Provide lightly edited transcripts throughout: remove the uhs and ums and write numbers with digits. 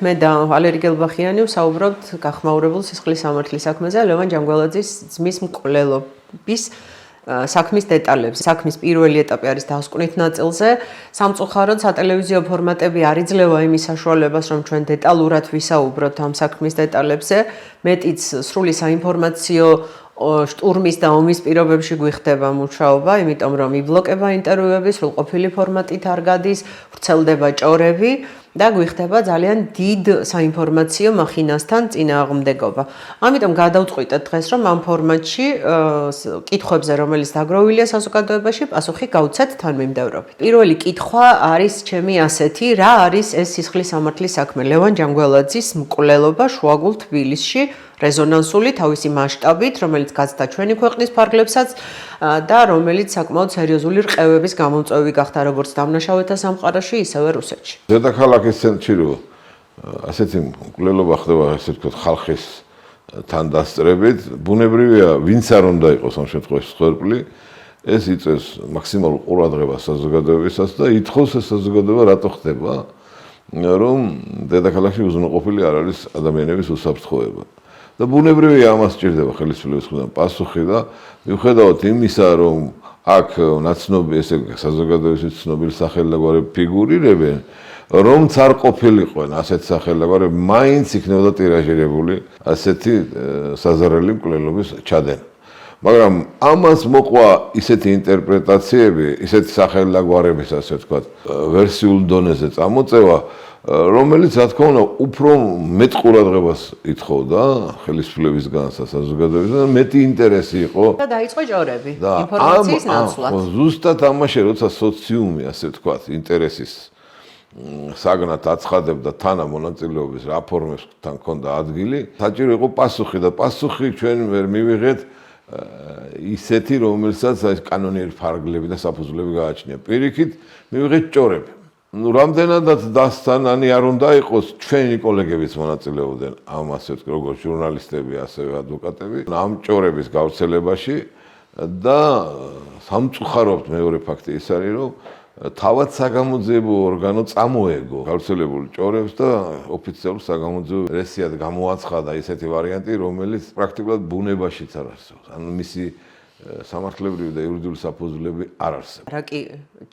მე და ვალერი გელბახიანი ვსაუბრობთ გახმაურებულ სისხლის სამართლის საქმეზე ლევან ჯანგველაძის ძმის მკვლელობის საქმის დეტალებზე. საქმის პირველი ეტაპი არის დასკვნით ნაწილზე. სამწუხაროდ სატელევიზიო ფორმატები არ იძლევა იმის საშუალებას, რომ ჩვენ დეტალურად ვისაუბროთ ამ საქმის დეტალებზე. მეტიც სრული საინფორმაციო შტურმის და ომის პირობებში გვიხდება მუშაობა, იმიტომ რომ იბლოკება ინტერვიუები, სრულყოფილი ფორმატით არ გადის, ვრცელდება ჭორები და გვიხდება ძალიან დიდ საინფორმაციო მახინასთან წინააღმდეგობა. ამიტომ გადავწყვიტეთ დღეს, რომ ამ ფორმატში კითხვებზე, რომელიც დაგროვილია საზოგადოებაში, პასუხი გავცეთ თანმიმდევრობით. პირველი კითხვა არის ჩემი ასეთი, რა არის ეს სისხლის სამართლის საქმე? ლევან ჯანგველაძის მკვლელობა შუაგულ თბილისში, რეზონანსული თავისი მასშტაბით, რომელიც გაცდა ჩვენი ქვეყნის ფარგლებსაც და რომელიც საკმაოდ სერიოზული რყევების გამომწვევი გახდა როგორც დამნაშავეთა სამყაროში, ისევე რუსეთში. დედაქალაქის ცენტრში რო ასეთი მკვლელობა ხდება, ასე ვთქვათ, ხალხის თან დასწრებით, ბუნებრივია, ვინც არ უნდა იყოს ამ შემთხვევაში მსხვერპლი, ეს იწევს მაქსიმალურ ყურადღებას საზოგადოებისას და ითხოვს ეს საზოგადოება რატო ხდება, რომ დედაქალაქში უზრუნველყოფილი არ არის ადამიანების უსაფრთხოება. და ბუნებრივია ამას სჭირდება ხელისუფლების მხრიდან პასუხი და მიუხედავად იმისა, რომ აქ ნაცნობი ესე საზოგადოებისთვის ცნობილი სახელდაგვარები ფიგურირებენ, რომც არ ყოფილიყვენ ასეთი სახელდაგვარები, მაინც იქნებოდა ტირაჟირებული ასეთი საზარელი მკვლელობის ჩადენა. მაგრამ ამას მოყვა ისეთი ინტერპრეტაციები, ისეთი სახელდაგვარების, ასე ვთქვათ, ვერსიულ დონეზე წამოწევა, რომელიც რა თქმა უნდა უფრო მეტ ყურადღებას ითხოვდა ხელისუფლებისგან საზოგადოებისგან, მეტი ინტერესი იყო და დაიწყო ჭორები ინფორმაციის ნაცვლად. ზუსტად ამაში, როცა სოციუმი, ასე ვთქვათ, ინტერესის საგნად აცხადებდა თან ამ მონაწილეობის რაფორმებთან ჰქონდა ადგილი, საჭირო იყო პასუხი და პასუხი ჩვენ ვერ მივიღეთ ისეთი, რომელსაც აი კანონიერი ფარგლები და საფუძვლები გააჩნია. პირიქით მივიღეთ ჭორები. რამდენადაც დასთანანი არ უნდა იყოს, ჩვენი კოლეგებიც მონაწილეობდნენ ამ ასე ვთქვათ, როგორც ჟურნალისტები, ასევე ადვოკატები, ამ ჭორების გავრცელებაში და სამწუხაროდ მეორე ფაქტი ის არის, რომ თავად საგამოძიებო ორგანო წამოეგო გავრცელებული ჭორებს და ოფიციალურ საგამოძიებო პრესიად გამოაცხადა ისეთი ვარიანტი, რომელიც პრაქტიკულად ბუნებაშიც არ არსებობს. ანუ მისი სამართლებრივი და იურიდიული საფუძვლები არ არსებობს. რა კი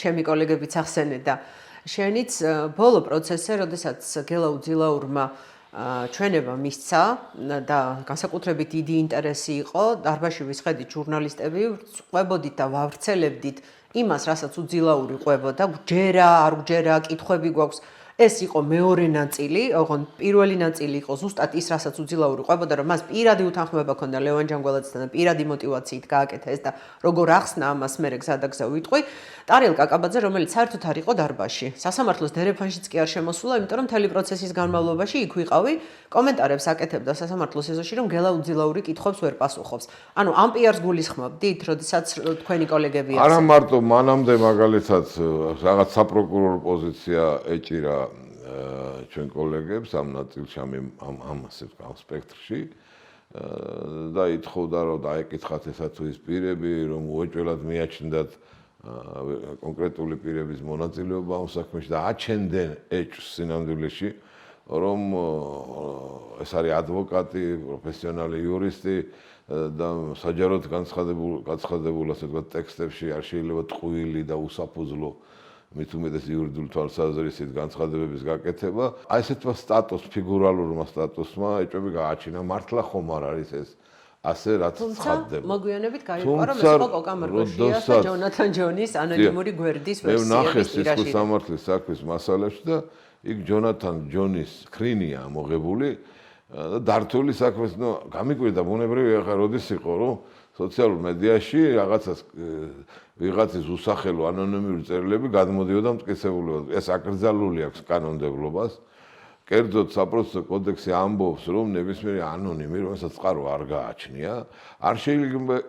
ჩემი კოლეგებიც ახსენე და შენიც ბოლო პროცესზე, როდესაც გელაუ ძილაურმა ჩვენება მისცა და განსაკუთრებით დიდი ინტერესი იყო, დარბაზში ვისხედით ჟურნალისტები, ყვებოდით და ვავრცელებდით იმას, რასაც უძილაური ყვებოდა, გჯერა, არ გჯერა, კითხვები გვაქვს. ეს იყო მეორე ნაწილი, ოღონდ პირველი ნაწილი იყო ზუსტად ის, რასაც უძილაური ყვებოდა, რომ მას პირადი უთანხმოება ჰქონდა ლევან ჯანგველაძესთან და პირადი мотиваციით გააკეთა ეს და როგორ ახსნა ამას მერე გზადაგზა ვიტყვი. ტარიელ კაკაბაძე, რომელიც საერთოდ არ იყო დარბაზში. სასამართლოს დერეფანშიც კი არ შემოსულა, იმიტომ რომ მთელი პროცესის განმავლობაში იქ ვიყავი, კომენტარებს აკეთებდა სასამართლოს ეზოში, რომ გელაუ ძილაური კითხვებს ვერ პასუხობს. ანუ ამ პიარს გულისხმობდით, როდესაც თქვენი კოლეგები არა მარტო მანამდე მაგალითად რაღაც საპროკურორო პოზიცია ეჭირა ჩვენ კოლეგებს ამ ნაწილში ამ ასე ვთქვათ ამ სპექტრში და ითხოვდა რომ დაეკითხათ ესა თუ ის პირები რომ უეჭველად მიაჩნდათ კონკრეტული პირების მონაწილეობა ამ საქმეში და აჩენდნენ ეჭვს სინამდვილეში რომ ეს არის ადვოკატი, პროფესიონალი იურისტი და საჯაროდ გაცხადებულ ასე ვთქვათ ტექსტებში არ შეიძლება ტყუილი და უსაფუძვლო მით უმეტეს იურიდიული თვალსაზრისით განცხადებების გაკეთება. აი ესეთმა სტატუს, ფიგურალურმა სტატუსმა ეჭვები გააჩინა. მართლა ხომ არ არის ეს ასე რაც ცხადდება. მოგვიანებით გაიყო რომ ეს იყო კოკა მარგოშიას და ჯონათან ჯონის ანონიმური გვერდის ვერსია. მე ვნახე სისხლის სამართლის საქმის მასალებში და იქ ჯონათან ჯონის სკრინია ამოღებული და დართული საქმეს, ნუ გამიკვირდა ბუნებრივია ხა როდის იყო რომ სოციალურ მედიაში ვიღაცის უსახელო ანონიმური წერილები გადმოდიოდა მტკიცებულებად. ეს აკრძალული აქვს კანონმდებლობას. კერძოდ საპროცესო კოდექსი ამბობს, რომ ნებისმიერი ანონიმი, რომელსაც წყარო არ გააჩნია, არ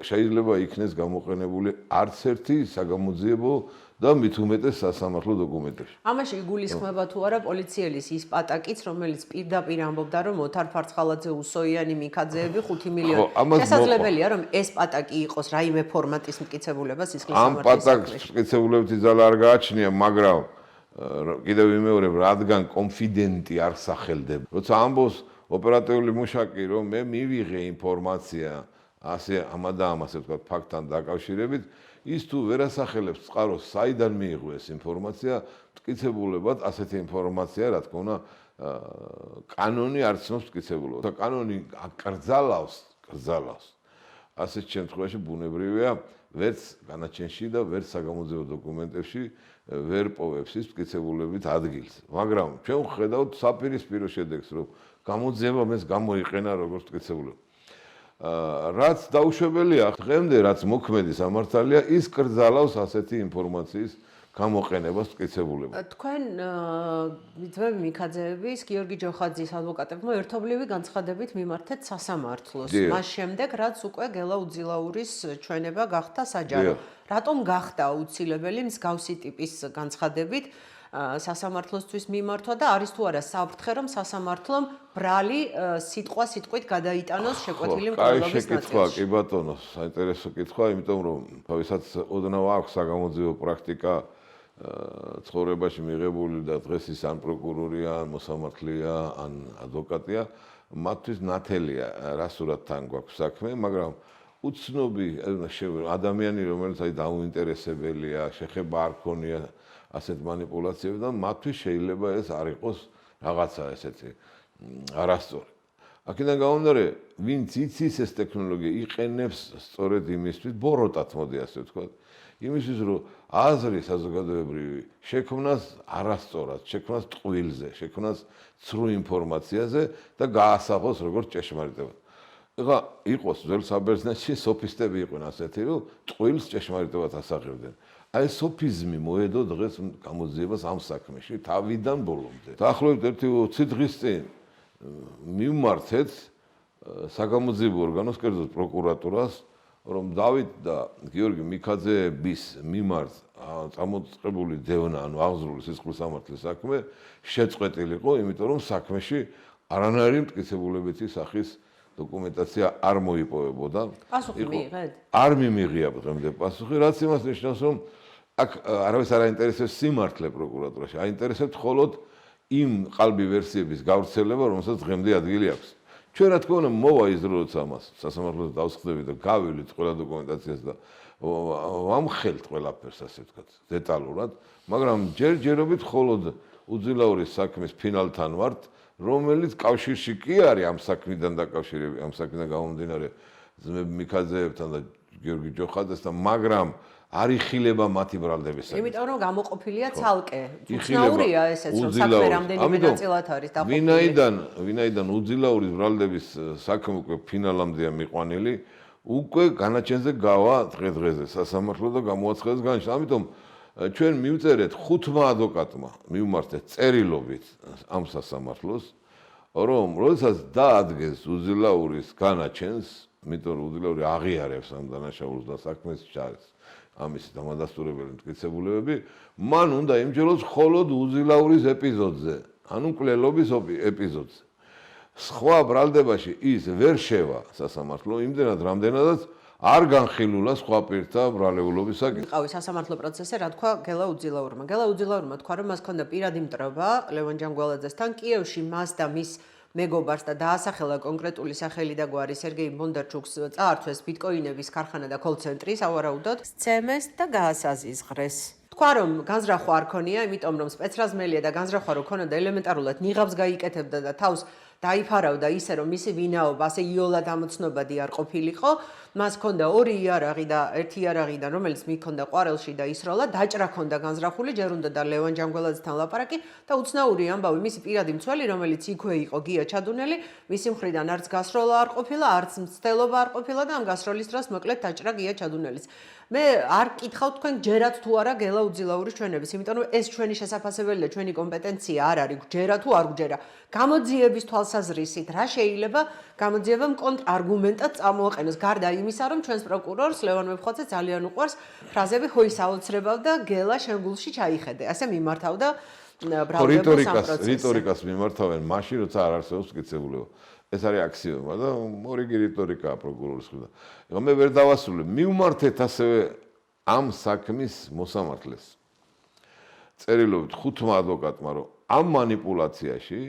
შეიძლება იქნეს გამოყენებული არც ერთი საგამოძიებო და მით უმეტეს სასამართლო დოკუმენტებში. ამაში იგულისხმება თუ არა პოლიციელის ის პატაკიც, რომელიც პირდაპირ ამბობდა, რომ ოთარ ფარცხალაძე, უსოიანი, მიქაძეები 5 მილიონი. შესაძლებელია, რომ ეს პატაკი იყოს რაიმე ფორმატის მტკიცებულება სისხლის სამართლის საქმეში. ამ პატაკს მტკიცებულებითი ძალა არ გააჩნია, მაგრამ კიდევ ვიმეორებ, რადგან კონფიდენტი არ სახელდება. როცა ამბობს ოპერატიული მუშაკი, რომ მე მივიღე ინფორმაცია ასე ამა და ამ ასე ვთქვათ ფაქტთან დაკავშირებით, ის თუ ვერ ასახელებს წყაროს, საიდან მიიღო ეს ინფორმაცია, მტკიცებულებად ასეთი ინფორმაცია, რა თქმა უნდა, კანონი არ ცნობს მტკიცებულებად. და კანონი აკრძალავს. ასეთ შემთხვევაში ბუნებრივია, ვერც განაჩენში და ვერც საგამოძიებო დოკუმენტებში ვერ პოვებს ის მტკიცებულებით ადგილს. მაგრამ ჩვენ ვხედავთ საპირისპირო შედეგს, რომ გამოძიება მეს გამოიყენა როგორც მტკიცებულება. რაც დაუშვებელია, დღემდე რაც მოქმედი სამართალია, ის კრძალავს ასეთი ინფორმაციის გამოყენებას მტკიცებულებად. თქვენ ძმები მიქაძეების, გიორგი ჯოხაძის ადვოკატებმა ერთობლივი განცხადებით მიმართეთ სასამართლოს. მას შემდეგ, რაც უკვე გელა უძილაურის ჩვენება გახდა საჯარო. რატომ გახდა აუცილებელი მსგავსი ტიპის განცხადებით სასამართლოსთვის მიმართვა და არის თუ არა საფრთხე, რომ სასამართლომ ბრალი სიტყვით გადაიტანოს შეკვეთილი მკვლელობის ნაწილში? კითხვა, კი ბატონო, საინტერესო კითხვა, იმიტომ რომ თავისაც ოდნავ აქვს საგამოძიებო პრაქტიკა ცხოვრებაში მიღებული და დღეს ის ან პროკურორია, ან მოსამართლეა, ან ადვოკატია, მათთვის ნათელია რა სურათთან გვაქვს საქმე, მაგრამ უცნობი ადამიანი, რომელიც დაუინტერესებელია, შეხება არ ქონია ასეთ манипуляციებიდან, მათთვის შეიძლება ეს არ იყოს რაღაცა ესეთი არასწორი. აქედან გამომდინარე, ვინც იცის ეს ტექნოლოგია, იყენებს სწორედ იმისთვის, ბოროტად მოდი ასე ვთქვათ, იმისთვის, რომ აზრი საზოგადოებრივი შექმნას არასწორად, შექმნას ტყუილზე, შექმნას ცრუ ინფორმაციაზე და გაასაღოს როგორც ჭეშმარიტება. ეხლა იყოს ძველ საბერძნეთში სოფისტები იყვნენ ასეთი, რომ ტყუილს ჭეშმარიტებად ასაღებდნენ. აი სოფიზმი მოედო დღეს გამოძიებას ამ საქმეში თავიდან ბოლომდე. დაახლოებით 1-20 დღის წინ მივმართეთ საგამოძიებო ორგანოს, კერძოდ პროკურატურას, რომ დავით და გიორგი მიქაძეების მიმართ წამოწყებული დევნა, ანუ აღზრული სისხლის სამართლის საქმე შეწყვეტილიყო, იმიტომ რომ საქმეში არანაირი მტკიცებულებითი სახის დოკუმენტაცია არ მოიპოვებოდა. პასუხი მიიღეთ? არ მიმიღია დღემდე პასუხი, რაც იმას ნიშნავს, რომ აქ არავის არ აინტერესებს სიმართლე პროკურატურაში, აინტერესებს მხოლოდ იმ ყალბი ვერსიების გავრცელება, რომელსაც დღემდე ადგილი აქვს. ჩვენ რა თქმა უნდა მოვა ის დრო, როცა ამას სასამართლოს დავსხდებით და გავივლით ყველა დოკუმენტაციას და ვამხელთ ყველაფერს, ასე ვთქვათ, დეტალურად, მაგრამ ჯერჯერობით მხოლოდ უძილაურის საქმის ფინალთან ვართ, რომელიც კავშირში კი არის ამ საქმიდან დაკავშირებით, ამ საქმიდან გამომდინარე ძმები მიქაძეებთან და გიორგი ჯოხაძესთან, მაგრამ არ იხილება მათი ბრალდების საქმე. იმიტომ რომ გამოყოფილია ცალკე. უცნაურია ესეც, რომ საქმე რამდენიმე ნაწილად არის დაყოფილი. ვინაიდან უძილაურის ბრალდების საქმე უკვე ფინალამდეა მიყვანილი, უკვე განაჩენზე გავა დღე-დღეზე სასამართლო და გამოაცხადეს განაჩენი. ამიტომ ჩვენ მივწერეთ 5 ადვოკატმა, მივმართეთ წერილობით ამ სასამართლოს, რომ როდესაც დაადგეს უძილაურის განაჩენს, იმიტომ რომ უძილაური აღიარებს ამ დანაშაულს და საქმეს ჩაეს ამის დამადასტურებელი მტკიცებულებები, მან უნდა იმჯეროს მხოლოდ უძილაურის ეპიზოდზე, ანუ მკვლელობის ეპიზოდზე. სხვა ბრალდებაში ის ვერ შევა სასამართლო, იმდენად რამდენადაც არ განხილულა სხვა პირთა ბრალეულობის საკითხი. ყავი სასამართლო პროცესზე რა თქვა გელა უძილაურმა. გელა უძილაურმა თქვა, რომ მას ჰქონდა პირადი მტრობა ლევან ჯანგველაძესთან კიევში, მას და მის მეგობარს და დაასახელა კონკრეტული სახელი და გვარი სერგეი ბონდარჩუკს წაართვეს ბიტკოინების ქარხანა და კოლ-ცენტრი, სავარაუდოდ სცემეს და გაასაზიზღრეს. თქვა რომ განზრახვა არ ქონია, იმიტომ რომ სპეცრაზმელია და განზრახვა რო ქონოდა ელემენტარულად ნიღაბს გაიკეთებდა და თავს დაიფარავდა ისე რომ მისი ვინაობა ასე იოლად ამოცნობადი არ ყოფილიყო. მას ჰქონდა 2 იარაღი და 1 იარაღიდან რომელიც მიქონდა ყვარელში და ისროლა, დაჭრა ჰქონდა განზრახული, ჯერ უნდა და ლევან ჯანგველაძესთან ლაპარაკი და უცნაური ამბავი მისი პირადი მცველი, რომელიც იქვე იყო გია ჩადუნელი, მისი მხრიდან არც გასროლა არ ყოფილა, არც მცდელობა არ ყოფილა და ამ გასროლის დროს მოკლედ დაჭრა გია ჩადუნელის. მე არ კითხავთ თქვენ ჯერათ თუ არა გელა უძილაურის ჩვენების, იმიტომ რომ ეს ჩვენი შესაძლებელი და ჩვენი კომპეტენცია არ არის, ჯერა თუ არ გჯერა. გამოძიების თვალსაზრისით რა შეიძლება გამოძიებამ კონტრარგუმენტად წამოაყენოს, გარდა იმისა, რომ ჩვენს პროკურორს ლევან მებხვაძე ძალიან უყვარს ფრაზები ჰოის აუცრებავდა გელა შენგულში ჩაიხედე. ასე მიმართავდა ბრალდების ამ პროცესს. რიტორიკას მიმართავენ მაშინ, როცა არ არსებობს მტკიცებულება. ეს არის აქსიომა და მორიგი რიტორიკაა პროკურორის მხრიდან. ეხლა მე ვერ დავასრულებ. მივმართეთ ასევე ამ საქმის მოსამართლეს. წერილობით 5 ადვოკატმა, რომ ამ манипуляციაში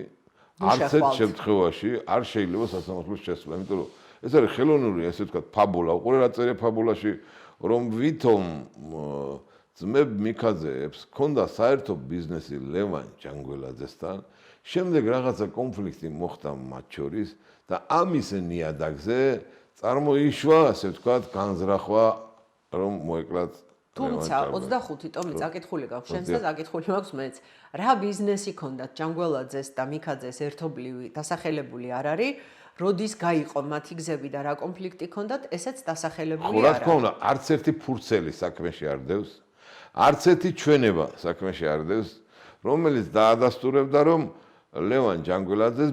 არც ერთ შემთხვევაში არ შეიძლება სასამართლოს შესვლა, იმიტომ რომ ეს არის ხელოვნური, ესე ვთქვათ, ფაბულა. უყურე რა წერია ფაბულაში, რომ ვითომ ძმებ მიქაძეებს ქონდა საერთო ბიზნესი ლევან ჯანგველაძესთან, შემდეგ რაღაცა კონფლიქტი მოხდა მათ შორის და ამის ნიადაგზე წარმოიშვა, ასე ვთქვათ, განზრახვა, რომ მოეკლათ თუმცა 25 ტომი წაკითხული გაქვს შენს და წაკითხული მაქვს მეც. რა ბიზნესი ქონდათ ჯანგველაძეს და მიქაძეს ერთობლივი დასახელებული არ არის, როდის გაიყო მათი გზები და რა კონფლიქტი ქონდათ, ესეც დასახელებული არ არის. რა თქმა უნდა, არც ერთი ფურცელი საქმეში არ დევს, არც ერთი ჩვენება საქმეში არ დევს, რომელიც დაადასტურებდა, რომ ლევან ჯანგველაძეს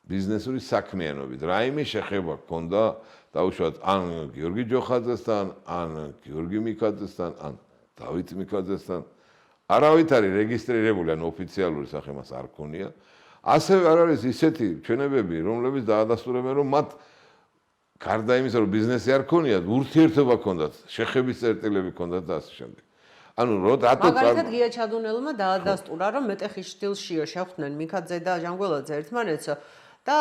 ბიზნესური საქმიანობით რაიმე შეხება ჰქონდა დაუშვათ ან გიორგი ჯოხაძესთან, ან გიორგი მიქაძესთან, ან დავით მიქაძესთან. არავით არის რეგისტრირებული, ან ოფიციალური სახე მას არ ქონია. ასევე არ არის ისეთი ჩვენებები, რომლებიც დაადასტურებენ, რომ მათ გარდა იმისა, რომ ბიზნესი არ ქონიათ, ურთიერთობა ჰქონდათ, შეხების წერტილები ჰქონდათ და ასე შემდეგ. ანუ რატო მაგალითად გია ჩადუნელმა დაადასტურა, რომ მეტეხის შტილშიო შეხვდნენ მიქაძე და ჟანგველაძე ერთმანეთს და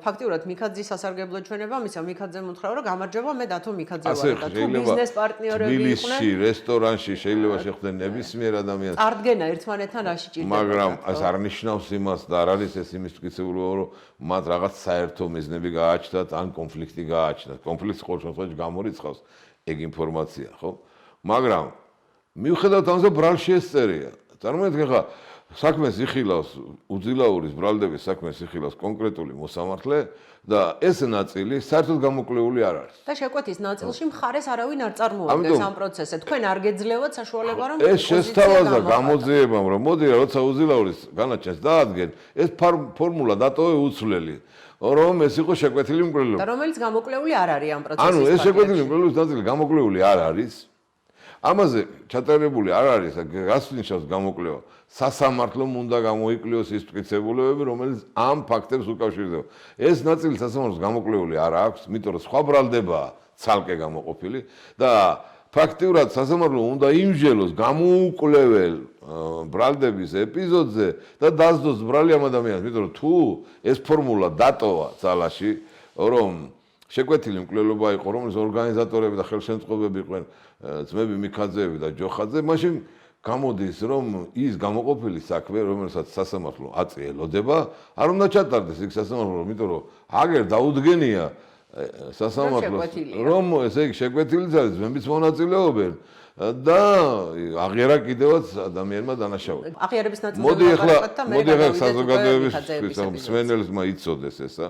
ფაქტიურად მიქაძის სასარგებლო ჩვენება მისა მიქაძემ უთხრა, რომ გამარჯობა, მე დათო მიქაძე ვარ და თუ ბიზნეს პარტნიორები იყვნენ თბილისში რესტორანში შეიძლება შეხვდნენ ნებისმიერ ადამიანს. წარდგენა ერთმანეთთან რაში ჭირდება. მაგრამ ეს არ ნიშნავს იმას და არ არის ეს იმის მტკიცებულება, რომ მათ რაღაც საერთო მიზნები გააჩნდათ ან კონფლიქტი გააჩნდათ. კონფლიქტი ყოველ შემთხვევაში გამორიცხავს ეგ ინფორმაცია, ხო? მაგრამ მიუხედავად ამისა ბრალში ეს წერია. წარმოიდგინე ხა საქმეს იხილავს უძილაურის ბრალდების საქმეს იხილავს კონკრეტული მოსამართლე და ეს ნაწილი საერთოდ გამოკლეული არ არის. და შეკვეთის ნაწილში მხარეს არავინ არ წარმოადგენს ამ პროცესზე. თქვენ არ გეძლევათ საშუალება რომ ეს შესთავაზა გამოძიებამ, რომ მოდი რა, როცა უძილაურის განაჩენს დაადგენ, ეს ფორმულა დატოვე უცვლელი, რომ ეს იყო შეკვეთილი მკვლელობა. და რომელიც გამოკლეული არ არის ამ პროცესის. ანუ ეს შეკვეთილი მკვლელობის ნაწილი გამოკლეული არ არის. ამაზე ჩატარებული არ არის, რას ნიშნავს გამოკვლევა? სასამართლომ უნდა გამოიკვლიოს ის მტკიცებულებები, რომელიც ამ ფაქტებს უკავშირდება. ეს ნაწილი სასამართლოს გამოკვლეული არ აქვს, იმიტომ რომ სხვა ბრალდებაა ცალკე გამოყოფილი და ფაქტიურად სასამართლო უნდა იმსჯელოს გამოუკვლეველ ბრალდების ეპიზოდზე და დასდოს ბრალი ამ ადამიანს, იმიტომ რომ თუ ეს ფორმულა დატოვა ძალაში, რომ შეკვეთილი მკვლელობა იყო, რომლის ორგანიზატორები და ხელშემწყობები იყვნენ ძმები მიქაძეები და ჯოხაძე, მაშინ გამოდის, რომ ის გამოყოფილი საქმე, რომელსაც სასამართლო აწიელოდება, არ უნდა ჩატარდეს იქ სასამართლო, იმიტომ რომ აგერ დაუდგენია სასამართლოს, რომ ესე იგი შეკვეთილიც არის, ძმებიც მონაწილეობენ და აღიარა კიდევაც ადამიანმა დანაშაული. აღიარების ნაწილზე მოდი ახლა საზოგადოების მსმენელმა იცოდეს ესა.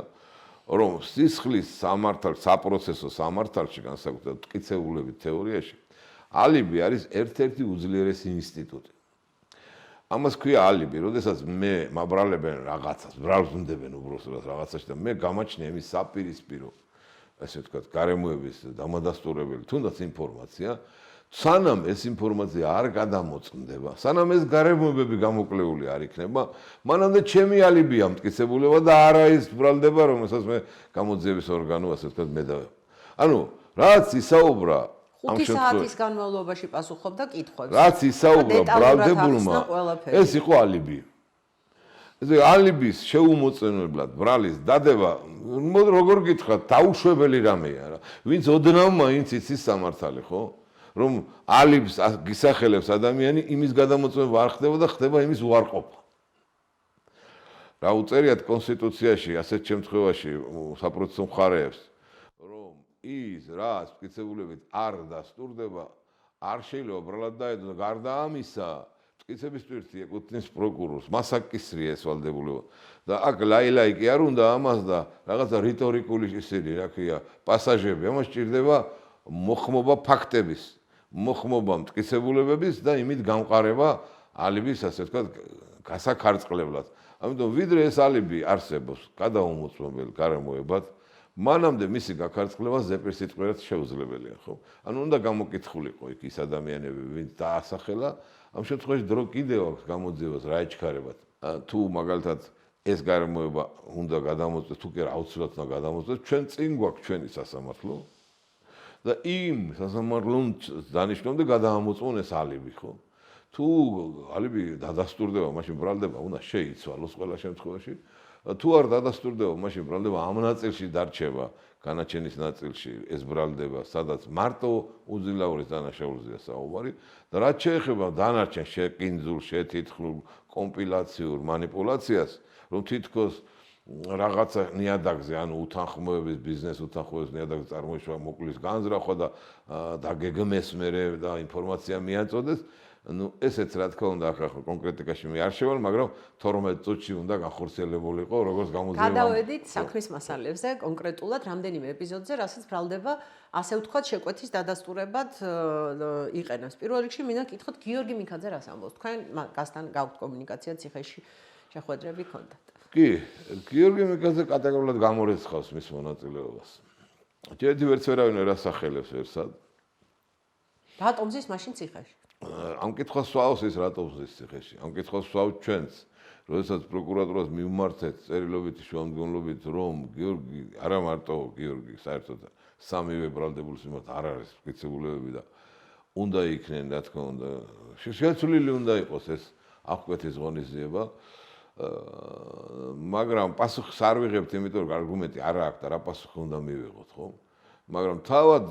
რომ სისხლის სამართალში, საპროცესო სამართალში განსაკუთრებით მტკიცებულების თეორიაში ალიბი არის ერთ-ერთი უძლიერესი ინსტიტუტი. ამას ქვია ალიბი, როდესაც მე მაბრალებენ რაღაცას, ბრალს უნდებენ უბრალოდ რაღაცაში და მე გამაჩნია იმის საპირისპირო, ასე ვთქვათ, გარემოების დამადასტურებელი თუნდაც ინფორმაცია, სანამ ეს ინფორმაცია არ გადამოწმდება, სანამ ეს გარემოებები გამოკლეული არ იქნება, მანამდე ჩემი ალიბია მტკიცებულება და არა ის ბრალდება, რომელსაც მე გამოძიების ორგანო, ასე ვთქვათ, მედავებ. ანუ რაც ისაუბრა 5 საათის განმავლობაში პასუხობდა კითხვებს. რაც ისაუბრა ბრალდებულმა, ეს იყო ალიბი. ეს ალიბის შეუმოწმებლად ბრალის დადება, როგორ გითხრათ, დაუშვებელი რამეა რა. ვინც ოდნავ მაინც იცის სამართალი, ხო? რომ ალიბს გისახელებს ადამიანი, იმის გადამოწმება არ ხდება და ხდება იმის უარყოფა. რა უწერიათ კონსტიტუციაში ასეთ შემთხვევაში საპროცესო მხარეებს, რომ ის რაც მტკიცებულებით არ დასტურდება, არ შეიძლება ბრალად დაედო, გარდა ამისა, მტკიცების ტვირთი ეკუთვნის პროკურორს, მას აკისრია ეს ვალდებულება. და აქ ლაილაი კი არ უნდა ამას და რაღაცა რიტორიკული ისინი, რა ქვია, პასაჟები, ამას ჭირდება მოხმობა ფაქტების, მოხმობა მტკიცებულებების და იმით გამყარება ალიბის, ასე ვთქვათ, გასაქარწყლებლად. ამიტომ ვიდრე ეს ალიბი არსებობს გადაუმოწმებელ გარემოებად, მანამდე მისი გაქარწყლება ზეპირსიტყვიერად შეუძლებელია, ხო? ანუ უნდა გამოკითხულიყო იქ ის ადამიანები, ვინც დაასახელა, ამ შემთხვევაში დრო კიდევ აქვს გამოძიებას რა ეჩქარებათ. თუ მაგალითად ეს გარემოება უნდა გადამოწმდეს, თუ კი რა აუცილებლად უნდა გადამოწმდეს, ჩვენ წინ გვაქვს ჩვენი სასამართლო და იმ სასამართლომ დანიშნავდა გადაამოწმონ ეს ალიბი, ხო? თუ ალიბი დადასტურდება, მაშინ ბრალდება უნდა შეიცვალოს ყველა შემთხვევაში. თუ არ დადასტურდება, მაშინ ბრალდება ამ ნაწილში დარჩება, განაჩენის ნაწილში ეს ბრალდება, სადაც მარტო უძლაურის დანაშაულზეა საუბარი და რაც შეეხება დანარჩენ შეკინძულ, შეთითხლულ, კომპილაციურ მანიპულაციას, რომ თითქოს რაღაცა ნიადაგზე, ანუ უთანხმოების ბიზნეს უთანხმოების ნიადაგზე წარმოიშვა მოკლის განზრახვა და დაგეგმეს მერე და ინფორმაცია მიაწოდეს. Ну, ესეც რა თქმა უნდა ახლა კონკრეტიკაში მე არ შევალ, მაგრამ 12 წუთში უნდა განხორციელებულიყო, როგორც გამოძიება. გადავედით საქმის მასალებზე, კონკრეტულად რამდენიმე ეპიზოდზე, რასაც ბრალდება, ასე ვთქვათ, შეკვეთის დადასტურებად იყენებს. პირველ რიგში მინდა გითხოთ გიორგი მიქაძე რას ამბობს. თქვენ გასთან გაქვთ კომუნიკაცია ციხეში შეხვედრები ქონდათ. კი, გიორგი მიქაძე კატეგორიულად გამორიცხავს მის მონაწილეობას. ჯერჯერობით ვერც ვერავინ არ ასახელებს ერთად. რატომ ზის მაშინ ციხეში? ამ კითხვას ვსვავს ის რატომ ზის ციხეში. ამ კითხვას ვსვავთ ჩვენც, როდესაც პროკურატურას მივმართეთ წერილობითი შუამდგომლობით, რომ გიორგი, არა მარტო გიორგი, საერთოდ სამივე ბრალდებულის მიმართ არ არის მტკიცებულებები და უნდა იქნენ, რა თქმა უნდა, შეცვლილი უნდა იყოს ეს აღკვეთის ღონისძიება. მაგრამ პასუხს არ ვიღებთ, იმიტომ რომ არგუმენტი არ აქვს და რა პასუხი უნდა მივიღოთ, ხო? მაგრამ თავად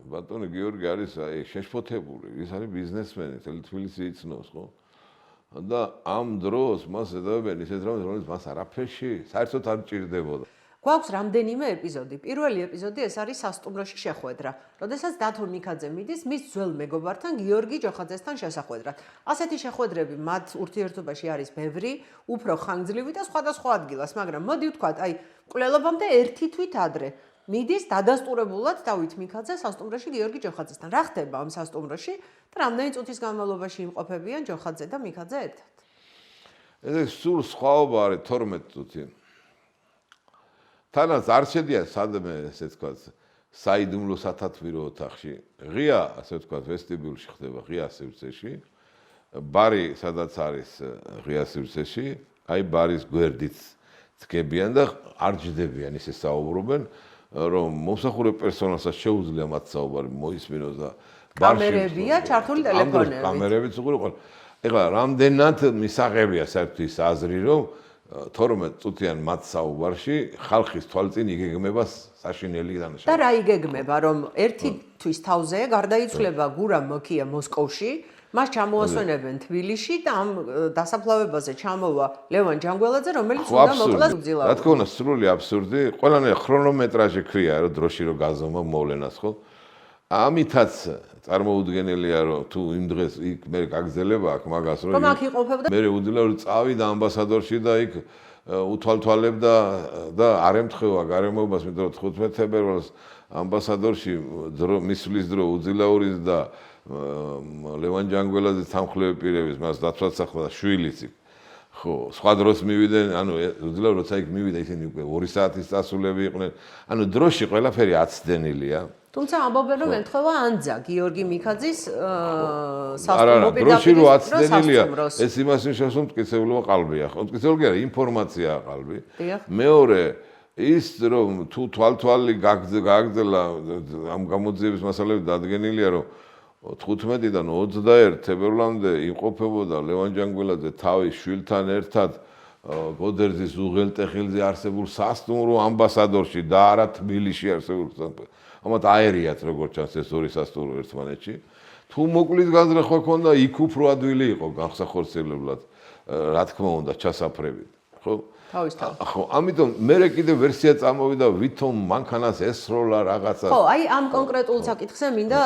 ბატონი გიორგი არის შეშფოთებული, ის არის ბიზნესმენი, თელი თბილისი იცნობს, ხო? და ამ დროს მას ედავებენ ისეთ რამებს, რომელიც მას არაფერში საერთოდ არ ჭირდებოდა. გვაქვს რამდენიმე ეპიზოდი. პირველი ეპიზოდი ეს არის სასტუმროში შეხვედრა, როდესაც დათო მიქაძე მიდის მის ძველ მეგობართან გიორგი ჯოხაძესთან შესახვედრად. ასეთი შეხვედრები მათ ურთიერთობაში არის ბევრი, უფრო ხანგრძლივი და სხვადასხვა ადგილას, მაგრამ მოდი ვთქვათ, აი, მკვლელობამდე ერთი თვით ადრე მიდის დადასტურებულად დავით მიქაძე სასტუმროში გიორგი ჯოხაძესთან. რა ხდება ამ სასტუმროში და რამდენი წუთის განმავლობაში იმყოფებიან ჯოხაძე და მიქაძე ერთად? ეს სულ სხვაობა არის 12 წუთი. თანაც არ შედიან სადმე, ესე ვთქვათ, საიდუმლო სათათბირო ოთახში. ღია, ასე ვთქვათ, ვესტიბიულში ხდება, ღია სივრცეში. ბარი, სადაც არის ღია სივრცეში, აი ბარის გვერდით დგებიან და არ ჯდებიან, ისე საუბრობენ, რომ მომსახურე პერსონალსაც შეუძლია მათ საუბარი მოისმინოს და კამერებია, ჩართული ტელეფონები. კამერებიც უყურე ყველა. ეხლა რამდენად მისაღებია საერთოდ ის აზრი, რომ 12 წუთიან მათ საუბარში ხალხის თვალწინ იგეგმება საშინელი დანაშაული. და რა იგეგმება, რომ ერთი თვის თავზე გარდაიცვლება გურამ მოკია მოსკოვში, მას ჩამოასვენებენ თბილისში და ამ დასაფლავებაზე ჩამოვა ლევან ჯანგველაძე, რომელიც უნდა მოკლას უძილავ. რა თქმა უნდა, სრული აბსურდი, ყველანაირ ქრონომეტრაჟი ქვია, რომ დროში რო გაზომა მოვლენას, ხო? ამითაც წარმოუდგენელია, რომ თუ იმ დღეს იქ მე გაგზელება აქ მაგას რომ აქ იყოფებდა მე უძლევ წავიდა ამბასადორში და იქ უთვალთვალებდა და არ ემთხევა გარემოებას, იმიტომ რომ 15 თებერვალს ამბასადორში მისვლის დრო უძლაურის და ლევან ჯანგველაძის თანხლები პირების მას დაცვასახლა და შვილიც იქ ხო, სხვა დროს მივიდნენ, ანუ უძლევ როცა იქ მივიდა ისინი უკვე 2 საათის წასულები იყვნენ. ანუ დროში ყველაფერი აცდენილია. თუმცა ამბობენ რომ ემთხვევა ანძა გიორგი მიქაძის სასტუმრო დროში რო აცდენილია, ეს იმას ნიშნავს, რომ მტკიცებულობა ყალბია. ხო, მტკიცებული კი არა, ინფორმაციაა ყალბი. მეორე ის რომ თუ თვალთვალი გაგრძელა ამ გამოძიების მასალები დადგენილია, რომ 15-დან 21 თებერვლამდე იმყოფებოდა ლევან ჯანგველაძე თავის შვილთან ერთად გოდერძის უღელტეხილზე არსებულ სასტუმრო ამბასადორში და არა თბილისში არსებულ სასტუმრო. ამათ აერიათ როგორც ჩანს ეს ორი სასტუმრო ერთმანეთში. თუ მოკლის განზრახვა ქონდა, იქ უფრო ადვილი იყო განსახორციელებლად, რა თქმა უნდა, ჩასაფრებით, ხო? თავისთავად. ხო, ამიტომ მე კიდე ვერსია წამოვიდა, ვითომ მანქანას ესროლა რაღაცა. ხო, აი ამ კონკრეტულ საკითხზე მინდა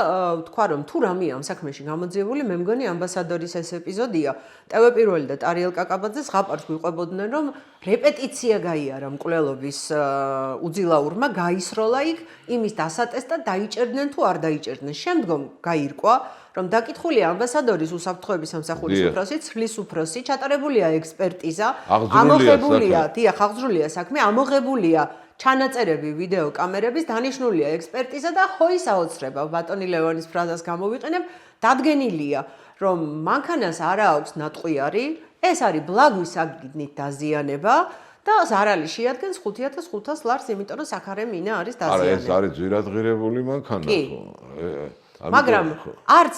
ვთქვა, რომ თუ რამეა ამ საქმეში გამოძიებული, მე მგონი ამბასადორის ეს ეპიზოდია. ტევ პირველი და ტარიელ კაკაბაძე ზღაპარს გვიყვებოდნენ, რომ რეპეტიცია გაიარა მკვლელობის უძილაურმა, გაისროლა იქ იმის დასატესტად დაიჭერდნენ თუ არ დაიჭერდნენ. შემდგომ გაირკვა, რომ დაკითხულია ამბასადორის უსაფრთხოების სამსახურის უფროსი, ცვლის უფროსი, ჩატარებულია ექსპერტიზა, ამოღებულია, დიახ, აღძრულია საქმე, ამოღებულია ჩანაწერები, ვიდეო კამერების, დანიშნულია ექსპერტიზა და ხო ის აოცრება, ბატონი ლევანის ფრაზას გამოვიყენებ, დადგენილია, რომ მანქანას არა აქვს ნატყვიარი, ეს არის ბლაგვის საგიდნით დაზიანება და ზარალი შეადგენს 5500 ლარს, იმიტომ რომ საქარე მინა არის დაზიანებული. არა, ეს არის ძვირადღირებული მანქანა, ხო? მაგრამ არც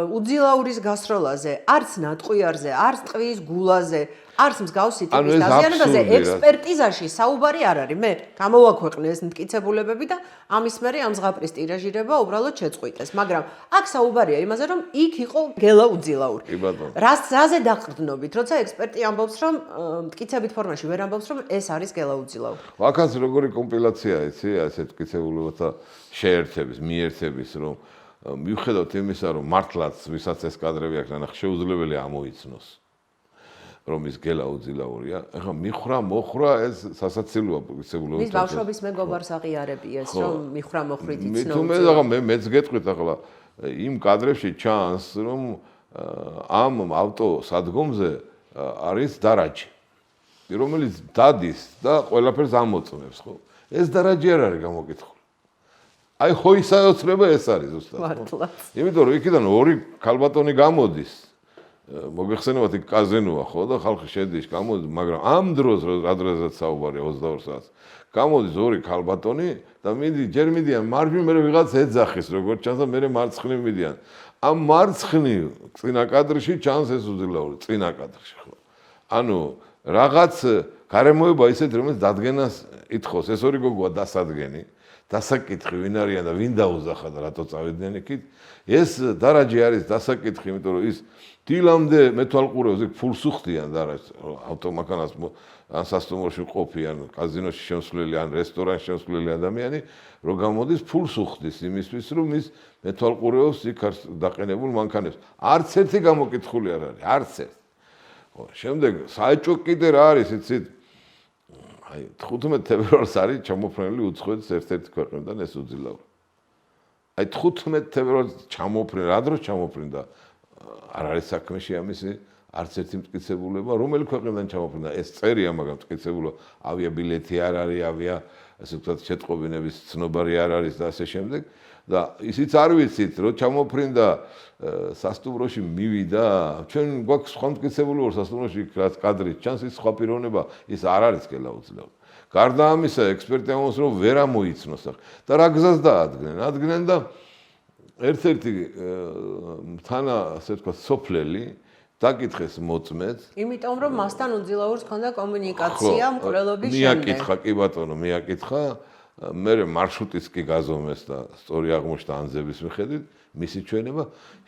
უძილაურის გასროლაზე, არც ნატყვიარზე, არც ტყვის გულაზე, არც მსგავსი ტიპის დაზიანებაზე ექსპერტიზაში საუბარი არ არის. მე გამოვაქვეყნე ეს მტკიცებულებები და ამის მერე ამ ზღაპრის ტირაჟირება უბრალოდ შეწყვიტეს. მაგრამ აქ საუბარია იმაზე, რომ იქ იყო გელა უძილაური. რაზე დაყრდნობით, როცა ექსპერტი ამბობს, რომ მტკიცებით ფორმაში ვერ ამბობს, რომ ეს არის გელა უძილაური. აქაც როგორი კომპილაციაა, იცი, ასეთ მტკიცებულებათა შეერთების, მიერთების, რომ მიუხედავად იმისა, რომ მართლაც ვისაც ეს კადრები აქვს, ნახ შეუძლებელია ამოიცნოს. რომ ის გელა უძილაურია. ეხლა მიხრა მოხრა ეს სასაცილოა მტკიცებულება. მის ბავშვობის მეგობარს აღიარები ეს, რომ მიხრა მოხრით იცნო. მეც გეტყვით ახლა იმ კადრებში ჩანს, რომ ამ ავტოსადგომზე არის დარაჯი, რომელიც დადის და ყველაფერს ამოწმებს, ხო? ეს დარაჯი არ არის გამოკითხული. აი ხო ისაოცრება ეს არის ზუსტად. მართლაც. იმიტომ რომ იქიდან ორი ქალბატონი გამოდის. მოგეხსენებათ იქ კაზინოა ხო და ხალხი შედის გამოდის, მაგრამ ამ დროს რა დროსაც საუბარია 22 საათს. გამოდის ორი ქალბატონი და ჯერ მიდიან მარჯვნივ, მერე ვიღაც ეძახის, როგორც ჩანს და მერე მარცხნივ მიდიან. ამ მარცხნივ წინა კადრში ჩანს ეს უძილაური, წინა კადრში ხო. ანუ რაღაც გარემოება ისეთი, რომელიც დადგენას ითხოვს, ეს ორი გოგოა დასადგენი, დასაკითხი ვინ არიან და ვინ დაუზახა და რატო წავიდნენ იქით. ეს დარაჯი არის დასაკითხი, იმიტომ რომ ის დილამდე მეთვალყურებს იქ ფულს უხდიან და ავტომანქანას ან სასტუმროში ყოფი, ან კაზინოში შემსვლელი, ან რესტორანში შემსვლელი ადამიანი, რომ გამოდის ფულს უხდის იმისთვის, რომ ის მეთვალყურებს იქ დაყენებულ მანქანებს. არც ერთი გამოკითხული არ არის, არც ერთი. ხო, შემდეგ საეჭვო კიდე რა არის, იცით? აი 15 თებერვალს არის ჩამოფრენილი უცხოეთის ერთ-ერთი ქვეყნიდან ეს უძილაური. აი 15 თებერვალს ჩამოფრენ, რა დროს ჩამოფრენდა? არ არის საქმეში ამისი არც ერთი მტკიცებულება, რომელი ქვეყნიდან ჩამოფრენდა? ეს წერია, მაგრამ მტკიცებულება, ავიაბილეთი არ არის, ასე ვთქვათ, შეტყობინების ცნობარი არ არის და ასე შემდეგ. და ისიც არ ვიცით, რომ ჩამოფრენდა სასტუმროში მივიდა, ჩვენ გვაქვს სხვა მტკიცებულება სასტუმროში, რაც კადრით ჩანს, ის სხვა პიროვნება, ის არ არის გელა უძილაური. გარდა ამისა, ექსპერტი ამბობს, რომ ვერ ამოიცნოს ახლა. და რა გზას დაადგნენ? ადგნენ და ერთ-ერთი თანა, ასე ვთქვათ, სოფლელი დაკითხეს მოწმედ. იმიტომ რომ მასთან უძილაურს ჰქონდა კომუნიკაცია მკვლელობის შემდეგ. მიაკითხა, კი ბატონო, მიაკითხა. მერე მარშრუტიც კი გაზომეს და სწორი აღმოჩნდა ანზების მიხედვით მისი ჩვენება.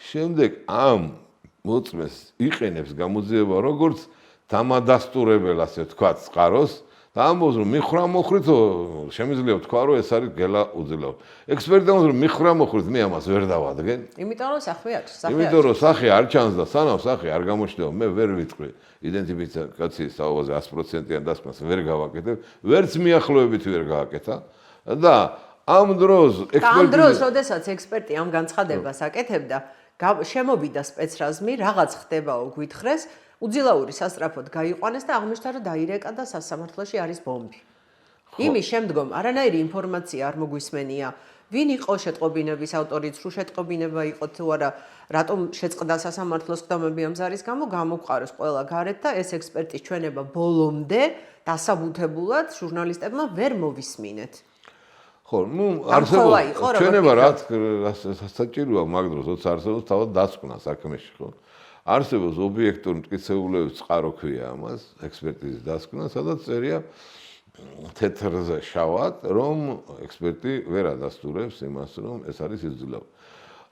შემდეგ ამ მოწმეს იყენებს გამოძიება როგორც დამადასტურებელ, ასე ვთქვათ, წყაროს და ამბობს, რომ მიხრა მოხრითო, შემიძლია ვთქვა, რომ ეს არის გელა უძილაური. ექსპერტი ამბობს, რომ მიხრა მოხრით, მე ამას ვერ დავადგენ. იმიტომ რომ სახე აქვს, იმიტომ რომ სახე არ ჩანს და სანამ სახე არ გამოჩნდება, მე ვერ ვიტყვი იდენტიფიკაციის საუბარზე 100%-იან დასკვნას ვერ გავაკეთებ, ვერც მიახლოებით ვერ გააკეთა და ამ დროს როდესაც ექსპერტი ამ განცხადებას აკეთებდა, შემოვიდა სპეცრაზმი, რაღაც ხდებაო გვითხრეს, უძილაური სასწრაფოდ გაიყვანეს და აღმოჩნდა, რომ დაირეკა და სასამართლოში არის ბომბი. იმის შემდგომ არანაირი ინფორმაცია არ მოგვისმენია, ვინ იყო შეტყობინების ავტორი, თუ შეტყობინება იყო თუ არა, რატომ შეწყდა სასამართლოს ყდამები ამ ზარის გამო, გამოგვყარეს ყველა გარეთ და ეს ექსპერტის ჩვენება ბოლომდე დასაბუთებულად ჟურნალისტებმა ვერ მოვისმინეთ. ხო, არსებობს ჩვენება რაც საჭიროა მაგ დროს, როცა არსებობს თავად დასკვნა საქმეში, ხო? არსებობს ობიექტური მტკიცებულების წყარო ქვია ამას, ექსპერტიზის დასკვნა, სადაც წერია თეთრზე შავად, რომ ექსპერტი ვერ ადასტურებს იმას, რომ ეს არის უძილაური.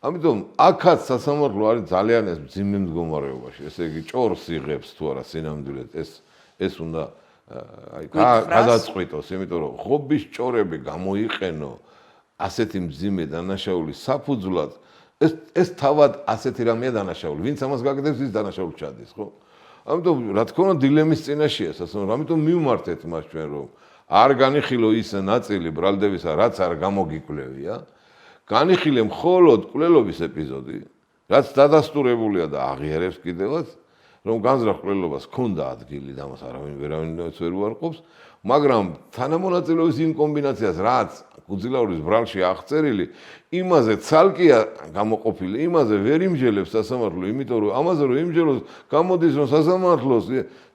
ამიტომ აქაც სასამართლო არის ძალიან ეს მძიმე მდგომარეობაში. ესე იგი, ჭორს იღებს თუ არა სინამდვილედ ეს უნდა გადაწყვიტოს, იმიტომ რომ ხობის ჭორები გამოიყენო ასეთი მძიმე დანაშაულის საფუძვლად, ეს თავად ასეთი რამეა დანაშაული. ვინც ამას გაკეთებს, ის დანაშაული ჩადის, ხო? ამიტომ რა თქმა უნდა დილემის წინაშეა სასამართლო. ამიტომ მივმართეთ მას ჩვენ, რომ არ განიხილო ის ნაწილი ბრალდებისა, რაც არ გამოგიკვლევია. განიხილე მხოლოდ კვლელობის ეპიზოდი, რაც დადასტურებულია და აღიარებს კიდევაც, რომ განზრახ კვლელობას ჰქონდა ადგილი და მას არავინ ვერ უარყოფს, მაგრამ თანამონაწილეობის იმ კომბინაციას, რაც უძილაურის ბრალში აღწერილი, იმაზე ცალკეა გამოყოფილი, იმაზე ვერ იმჯელებს სასამართლო, იმიტომ რომ ამაზე რომ იმჯელოს, გამოდის რომ სასამართლოს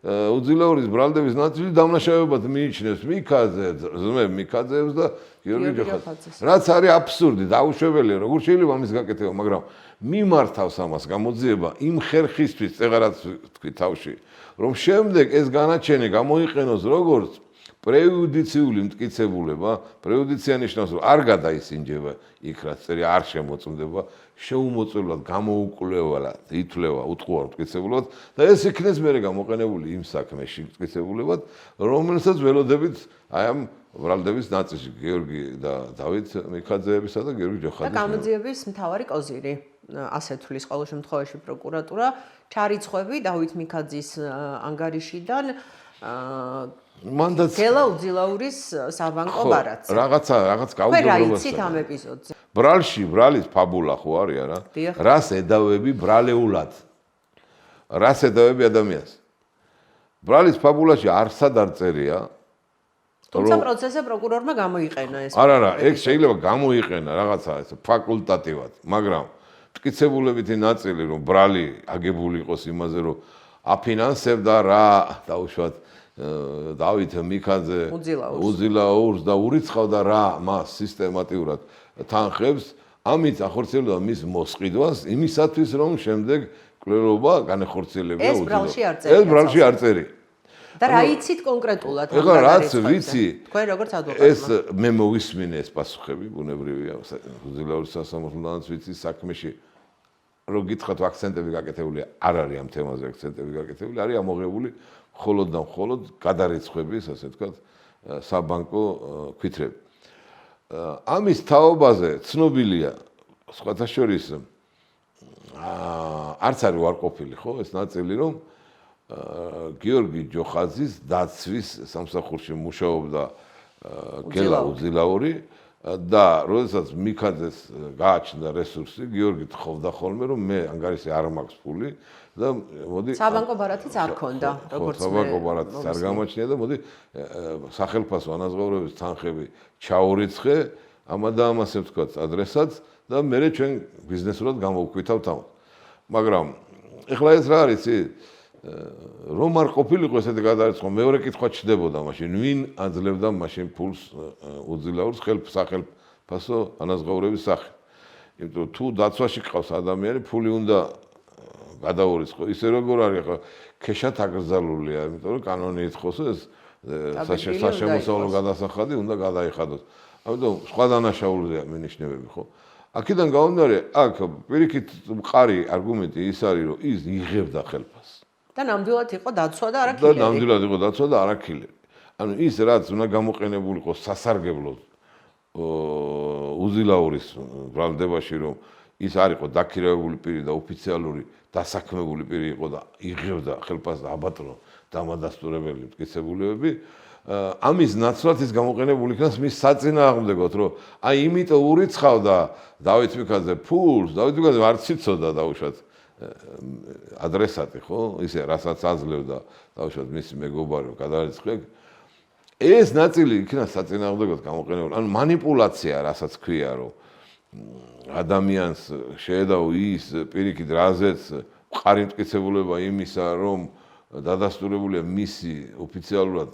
უძილაურის ბრალდების ნაწილი დამნაშავებად მიიჩნევს მიქაძეებს და გიორგი ჯოხაძეს. რაც არის აბსურდი, დაუშვებელია, როგორ შეიძლება ამის გაკეთება, მაგრამ მიმართავს ამას გამოძიება იმ ხერხისთვის, წეღარაც თქვი თავში, რომ შემდეგ ეს განაჩენი გამოიყენოს როგორც პრეიუდიციული მტკიცებულება, პრეიუდიცია ნიშნავს, რომ არ გადაისინჯება იქ რაც წერი არ შემოწმდება, შეუმოწმებლად გამოუკვლევად ითვლება უთხოვარ მტკიცებულად და ეს იქნეს მერე გამოყენებული იმ საქმეში მტკიცებულებად, რომელსაც ველოდებით აი ამ ბრალდების ნაწილში გიორგი და დავით მიქაძეებისა და გიორგი ჯოხაძის. და გამოძიების მთავარი კოზირი, ასე თulis ყოველ შემთხვევაში პროკურატურა ჩარიცხვები დავით მიქაძის ანგარიშიდან მანდაც გელა უძილაურის საბანკო ბარათზე. რაღაც გაუგებრობა. რა იცით ამ ეპიზოდზე? ბრალის ფაბულა ხო არის არა? რას ედავები ბრალეულად? რას ედავები ადამიანს? ბრალის ფაბულაში არსად არ წერია. თუმცა პროცესზე პროკურორმა გამოიყენა ეს. არა, ეგ შეიძლება გამოიყენა რაღაცა ეს ფაკულტატივად, მაგრამ მტკიცებულებითი ნაწილი რომ ბრალი აგებული იყოს იმაზე რომ აფინანსებდა რა დაუშვათ დავით მიქაძე უძილაურს და ურიცხავდა რა მას სისტემატიურად თანხებს, ამით ახორციელებდა მის მოსყიდვას იმისათვის რომ შემდეგ კვლელობა განეხორციელებია უძილაურს. ეს ბრალში არ წერია. და რა იცით კონკრეტულად? ეხლა რაც ვიცი, თქვენ როგორც ადვოკატმა. ეს მე მოვისმინე ეს პასუხები, ბუნებრივია, უძილაურის სასამართლოდანაც ვიცი საქმეში რო გითხრათ აქცენტები გაკეთებული არ არის ამ თემაზე აქცენტები გაკეთებული, არის ამოღებული მხოლოდ და მხოლოდ გადარიცხვების, ასე ვთქვათ, საბანკო ქვითრები. ამის თაობაზე ცნობილია სხვათა შორის არც არის უარყოფილი, ხო, ეს ნაწილი რომ გიორგი ჯოხაძის დაცვის სამსახურში მუშაობდა გელა უძილაური და როდესაც მიქაძეს გააჩნდა რესურსი, გიორგი თხოვდა ხოლმე რომ მე ანგარიში არ მაქვს ფული და მოდი საბანკო ბარათიც არ ქონდა, როგორც მე. საბანკო ბარათიც არ გამოჩნია და მოდი სახელმწიფო ანაზღაურების თანხები ჩაურიცხე ამა და ამას ვთქვათ ადრესატს და მე ჩვენ ბიზნესურად გამოვკვითავთ ამ. მაგრამ ეხლა ეს რა არის რომ არ ყოფილიყო ესეთი გადარიცხვა, მეორე კითხვა ჩდებოდა მაშინ, ვინ აძლევდა მაშინ ფულს უძილაურს სახელმწიფო ანაზღაურების სახით. იმიტომ თუ დაცვაში ყავს ადამიანი, ფული უნდა გადაურიცხო. ისე როგორ არის ახლა ქეშად აკრძალულია, იმიტომ რომ კანონი ითხოვს ეს საშემოსავლო გადასახადი უნდა გადაიხადოს. ამიტომ სხვა დანაშაულზეა მინიშნებები, ხო? აქედან გამომდინარე, აქ პირიქით მყარი არგუმენტი ის არის, რომ ის იღებდა ხელფასს. და ნამდვილად იყო დაცვა და არაქილები. და ნამდვილად იყო დაცვა და არაქილები. ანუ ის რაც უნდა გამოყენებულიყო სასარგებლოდ უძილაურის ბრალდებაში, რომ ის არ იყო დაქირავებული პირი და ოფიციალური დასაქმებული პირი იყო და იღებდა ხელფასს და აბატონო დამადასტურებელი მტკიცებულებები, ამის ნაცვლად ის გამოყენებული იქნას მის საწინააღმდეგოდ, რომ აი იმიტომ ურიცხავდა დავით მიქაძე ფულს, დავით მიქაძე არც იცოდა დაუშვათ ადრესატი, ხო? ისე რასაც აძლევდა დაუშვათ მისი მეგობარი გადარიცხე. ეს ნაწილი იქნას საწინააღმდეგოდ გამოყენებული. ანუ მანიპულაცია, რასაც ქვია, რომ ადამიანს შეედაო ის პირიქით რაზეც მყარი მტკიცებულება იმისა, რომ დადასტურებულია მისი ოფიციალურად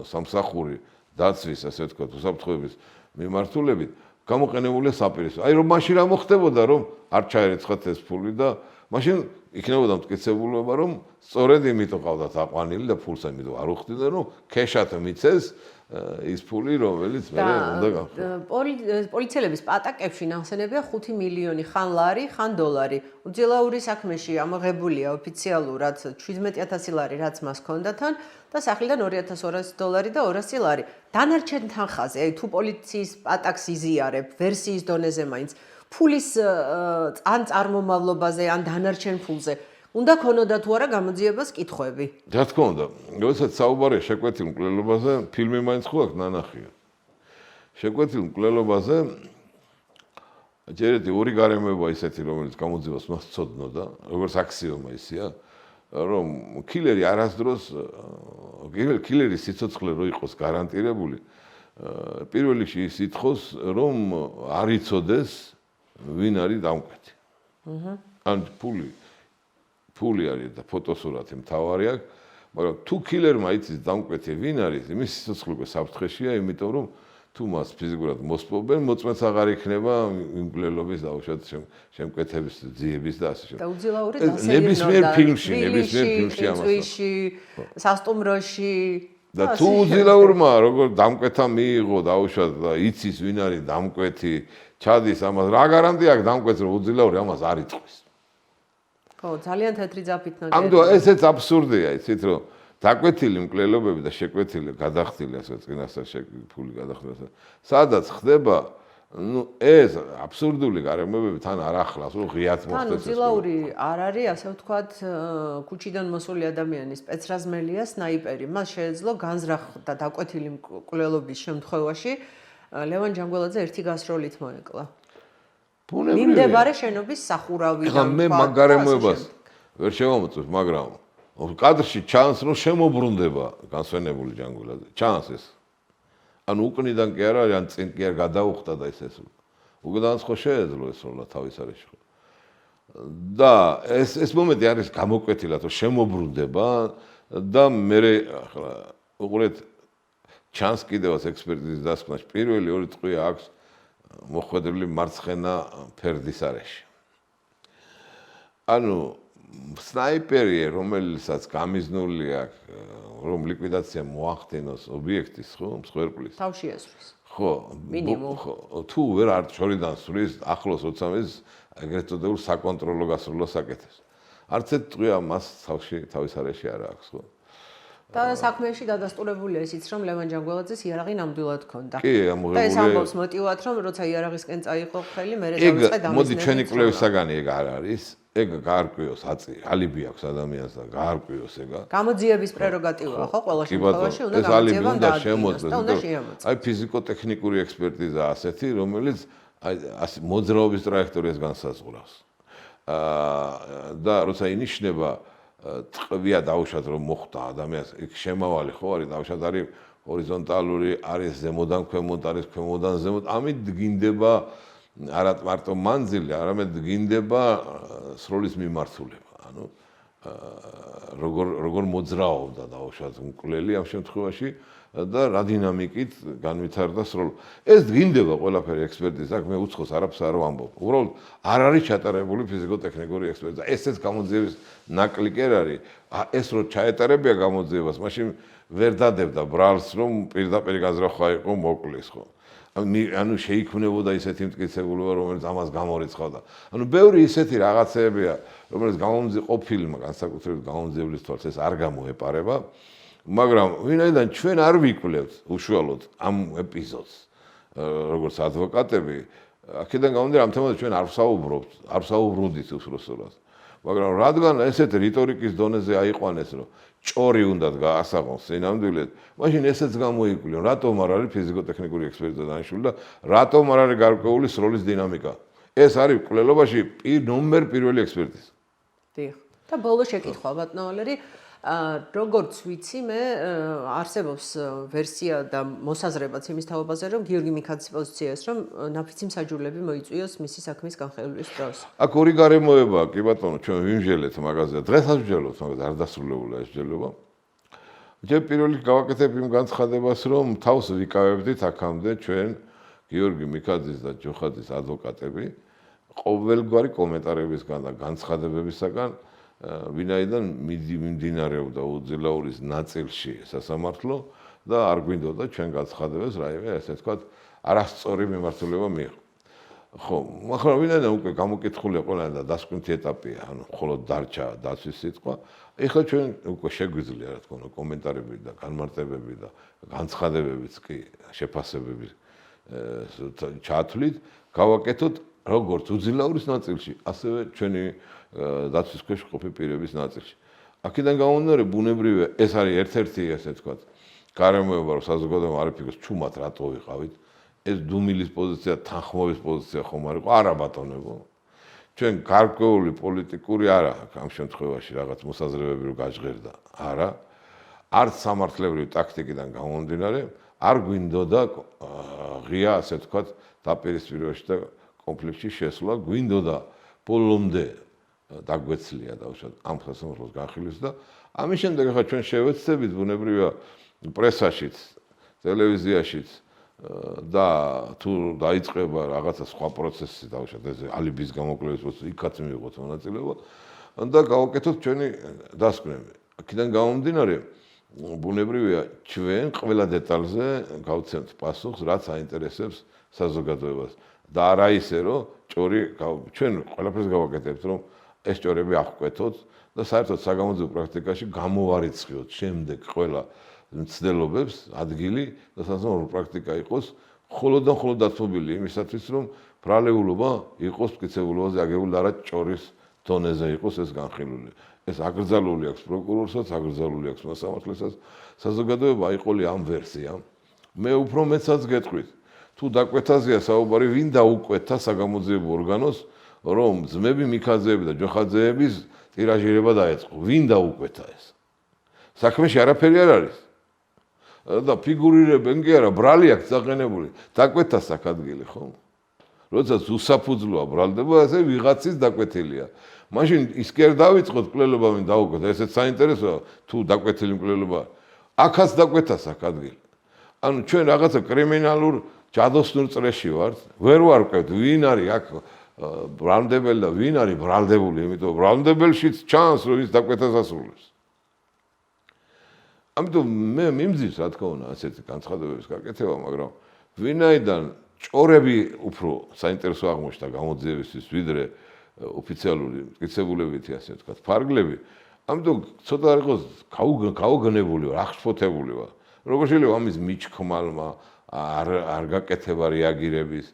სამსახური დაცვის, ასე ვთქვათ, უსაფრთხოების მიმართულებით, გამოყენებულია საპირისპირო. აი რომ მაშინ რა მოხდებოდა, რომ არ ჩაერეცხათ ეს ფული და მაშინ იქნებოდა მტკიცებულება, რომ სწორედ იმიტომ ყავდათ აყვანილი და ფულს ამიტომ არ უხდიდა, რომ ქეშად მიცეს ის ფული, რომელიც მე უნდა გავხსნა. პოლიციელების პატაკებში ნახსენებია 5 მილიონი ხან ლარი, ხან დოლარი. უძილაურის საქმეში ამოღებულია ოფიციალურად 17000 ლარი, რაც მას ჰქონდათან და სახლიდან $2200 და 200 ლარი. დანარჩენ თანხაზე, აი თუ პოლიციის პატაკს იზიარებ ვერსიის დონეზე მაინც ფულის ან წარმომავლობაზე, ან დანარჩენ ფულზე უნდა ქონოდა თუ არა გამოძიებას კითხვები. რა თქმა უნდა, როდესაც საუბარია შეკვეთილ მკვლელობაზე, ფილმი მაინც ხო აქვს ნანახია. შეკვეთილ მკვლელობაზე ჯერეთი ორი გარემოება ისეთი, რომელიც გამოძიებას მას ცოდნოდა, როგორც აქსიომა ისეა, რომ კილერი არასდროს კილერის სიცოცხლე რო იყოს გარანტირებული, პირველ რიგში ის ითხოვს, რომ არ იცოდეს ვინ არის დამკვეთი. ან ფული არის და ფოტოსურათი მთავარი აქვს, მაგრამ თუ killer-მა იცის დამკვეთი ვინ არის, იმის სიცოცხლე უკვე საფრთხეშია, იმიტომ რომ თუ მას ფიზიკურად მოსპობენ, მოწმეც აღარ იქნება იმ მკვლელობის დაუშვათ შემკვეთების ძიების და ასე შემდეგ. და უძილაური ნებისმიერ ფილმში ამასა. სასტუმროში და თუ უძილაურმა როგორ დამკვეთა მიიღო დაუშვათ და იცის ვინ არის დამკვეთი, ჩადის ამას რა გარანტია აქვს დამკვეთს რომ უძილაური ამას არ იტყვის. ხო, ძალიან თეთრი ძაფით ნაკეთია. ამდენ ესეც აბსურდია, იცით რომ დაკვეთილი მკვლელობები და შეკვეთილი გადახდილი ასე წინასწარ ფული გადახდილი სადაც ხდება ეს აბსურდული გარემოებები თან არ ახლავს რომ ღიად მოხდეს ეს უძილაური არ არის ასე ვთქვათ ქუჩიდან მოსული ადამიანის სპეცრაზმელია სნაიპერი მას შეეძლო განზრახ და დაკვეთილი მკვლელობის შემთხვევაში ლევან ჯანგველაძე ერთი გასროლით მოეკლა მიმდებარე შენობის სახურავიდან მე მაგ გარემოებას ვერ შევამოწმებ მაგრამ კადრში ჩანს რომ შემოbrunდება განსვენებული ჯანგველაძე ჩანს ეს ანუ უკნიდან კი არა ან წინ კი არ გადაუხდა და ეს უკიდანაც ხო შეეძლო ეს როლა თავის არეში ხო და ეს მომენტი არის გამოკვეთილად რომ შემოbrunდება და მე ახლა უყურეთ ჩანს კიდევაც ექსპერტიზის დასკვნაში პირველი ორი წყვია აქვს მოხვედრილი მარცხენა ფერდის არეში ანუ სნაიპერი რომელსაც გამიზნული აქვს რომ ლიკვიდაცია მოახდინოს ობიექტის ხო მსხვერპლის თავში ესვრის ხო მინიმუმ ხო თუ ვერ არ შორიდან სვრის ახლოს 20 ეგრეთ წოდებულ საკონტროლო გასროლას აკეთებს არც ერთ წვია მას თავის არეში არ აქვს ხო და საქმეში დადასტურებულია ისიც რომ ლევან ჯანგველაძეს იარაღი ნამდვილად ჰქონდა კი ამოღებულია და ეს ამბობს მოტივად რომ როცა იარაღისკენ წაიღო ხელი მე დავიწყე დამიზნე მოდი ჩვენი კვლევისაგანი ეგ არ არის ეგ გაარკვიოს ალიბი აქვს ადამიანს და გაარკვიოს ეგა გამოძიების პრეროგატივაა ხო ყველა შემთხვევაში უნდა გამოძიება და შემოწმოს აი ფიზიკო-ტექნიკური ექსპერტიზა ასეთი რომელიც აი ასე მოძრაობის ტრაექტორიას განსაზღვრავს და როცა ინიშნება ტყვია დაუშვათ რომ მოხდა ადამიანს იქ შემავალი ხო არის დაუშვათ არის ჰორიზონტალური არის ზემოდან ქვემოთ არის ქვემოდან ზემოთ ამით დგინდება არა მარტო მანძილი არამედ დგინდება სროლის მიმართულება ანუ როგორ მოძრაობდა დაუშვათ მკვლელი ამ შემთხვევაში და რა დინამიკით განვითარდა სროლა ეს დგინდება ყველაფერი ექსპერტიზა აქ მე უცხოს არაფერს არ ვამბობ უბრალოდ არ არის ჩატარებული ფიზიკო-ტექნიკური ექსპერტიზა ესეც გამოძიების ნაკლი კი არ არის ეს რო ჩაეტარებია გამოძიებას მაშინ ვერ დადებდა ბრალს რომ პირდაპირ გაზრახვა იყო მოკლის ხო ანუ შეიქმნებოდა ისეთი მტკიცებულება რომელიც ამას გამორიცხავდა ანუ ბევრი ისეთი რაღაცებია რომელიც ყოფილმა განსაკუთრებით გამომძიებლის თვალს ეს არ გამოეპარება მაგრამ ვინაიდან ჩვენ არ ვიკვლევთ უშუალოდ ამ ეპიზოდს როგორც ადვოკატები აქედან გამომდინარე ამ თემაზე ჩვენ არ ვსაუბრობთ უსროსურად მაგრამ რადგან ესეთ რიტორიკის დონეზე აიყვანეს რომ ჭორი უნდა გაასაღოს სინამდვილედ მაშინ ესეც გამოიკვლიო რატომ არ არის ფიზიკო-ტექნიკური ექსპერტიზა დანიშნული და რატომ არ არის გარკვეული სროლის დინამიკა ეს არის მკვლელობაში ნომერ პირველი ექსპერტიზა დიახ და ბოლო შეკითხვა ბატონო ვალერი როგორც ვიცი მე არსებობს ვერსია და მოსაზრებაც იმის თაობაზე რომ გიორგი მიქაძის პოზიციას რომ ნაფიცი მსაჯულები მოიწვიოს მისი საქმის განხილვის დროს. აქ ორი გარემოებაა კი ბატონო ჩვენ ვიმჟელეთ მაგაზე დღეს არ ვჯელოთ მაგაზე არ დასრულებულა ეს ჯელობა. ჯერ პირველი გავაკეთებ იმ განცხადებას რომ თავს ვიკავებდით აქამდე ჩვენ გიორგი მიქაძის და ჯოხაძის ადვოკატები ყოველგვარი კომენტარებისგან და განცხადებებისგან ვინაიდან მიმდინარეობდა უძილაურის ნაწილში სასამართლო და არ გვინდოდა ჩვენ გაცხადებებს რაიმე ასე ვთქვათ არასწორი მიმართულება მიიღო. ხო, მაგრამ ვინაიდან უკვე გამოკითხულია ყველა და დასკვნითი ეტაპია, ანუ მხოლოდ დარჩა დაცვის სიტყვა, ეხლა ჩვენ უკვე შეგვიძლია რა თქმა უნდა კომენტარები და განმარტებები და განცხადებებიც კი შეფასებები ჩათვლით, გავაკეთოთ როგორც უძილაურის ნაწილში, ასევე ჩვენი დაცვის ქვეშ ყოფილი პირების ნაწილში. აქედან გამომდინარე, ბუნებრივია, ეს არის ერთ-ერთი ასე ვთქვათ, გარემოება, რომ საზოგადოება არ იფიქროს, ჩუმად რატო ვიყავით. ეს დუმილის პოზიცია, თანხმობის პოზიცია ხომ არ იყო, არა ბატონებო. ჩვენ გარკვეული პოლიტიკური არა ამ შემთხვევაში რაღაც მოსაზრებები რო გაჟღერდა, არა. არც სამართლებრივი ტაქტიკიდან გამომდინარე, არ გვინდოდა ღია ასე ვთქვათ, დაპირისპირებაში და კონფლიქტში შესვლა, გვინდოდა ბოლომდე დაგვეცლია და უშუალოდ ამ სასამართლოს განხილვის და ამის შემდეგ ახლა ჩვენ შევეცდებით ბუნებრივია პრესაშიც, ტელევიზიაშიც და თუ დაიწყება რაღაცა სხვა პროცესი დავუშვათ ეს ალიბის გამოკვლევის პროცესი, იქაც მივიღოთ მონაწილეობა და გავაკეთოთ ჩვენი დასკვნები. აქედან გამომდინარე ბუნებრივია ჩვენ ყველა დეტალზე გავცემთ პასუხს, რაც აინტერესებს საზოგადოებას და არა ისე რომ ჭორი ჩვენ ყველაფერს გავაკეთებთ რომ ეს ჭორები აღკვეთოთ და საერთოდ საგამოძიებო პრაქტიკაში გამოვარიცხიოთ შემდეგ ყველა მცდელობებს ადგილი და საზოგადოებრივი პრაქტიკა იყოს მხოლოდ და მხოლოდ დათმობილი იმისათვის რომ ბრალეულობა იყოს მტკიცებულებაზე აგებული და არა ჭორის დონეზე იყოს ეს განხილული. ეს აკრძალული აქვს პროკურორსაც, აკრძალული აქვს მოსამართლესაც. საზოგადოება აიყოლი ამ ვერსიამ. მე უფრო მეცაც გეტყვით. თუ დაკვეთაზეა საუბარი, ვინ დაუკვეთა საგამოძიებო ორგანოს, რომ ძმები მიქაძეები და ჯოხაძეების ტირაჟირება დაეწყო. ვინ დაუკვეთა ეს? საქმეში არაფერი არ არის. და ფიგურირებენ კი არა, ბრალი აქვს დაყენებული. დაკვეთა საქადგილი, ხო? როდესაც უსაფუძვლოა ბრალდება, ასე ვიღაცის დაკვეთილია. მაშინ ის კი არ დავიწყოთ მკვლელობა ვინ დაუკვეთა, ესეც საინტერესოა, თუ დაკვეთილი მკვლელობა. აქაც დაკვეთა საქადგილი. ანუ ჩვენ რაღაცა კრიმინალურ ჯადოსნურ წრეში ვართ, ვერ ვარკვევთ, ვინ არის აქ ბრალდებელი და ვინ არის ბრალდებული, იმიტომ ბრალდებელშიც ჩანს, რომ ის დაკვეთას ასრულებს. ამიტომ მე მიმძის, რა თქმა უნდა, ასეთი განცხადებების გაკეთება, მაგრამ ვინაიდან ჭორები უფრო საინტერესო აღმოჩნდა გამოძიებისთვის, ვიდრე ოფიციალური მტკიცებულებითი, ასე ვთქვათ, ფარგლები, ამიტომ ცოტა არ იყოს გაუგნებული ვარ, აღშფოთებული ვარ. როგორ შეიძლება ამის მიჩქმალმა არ გაკეთება რეაგირების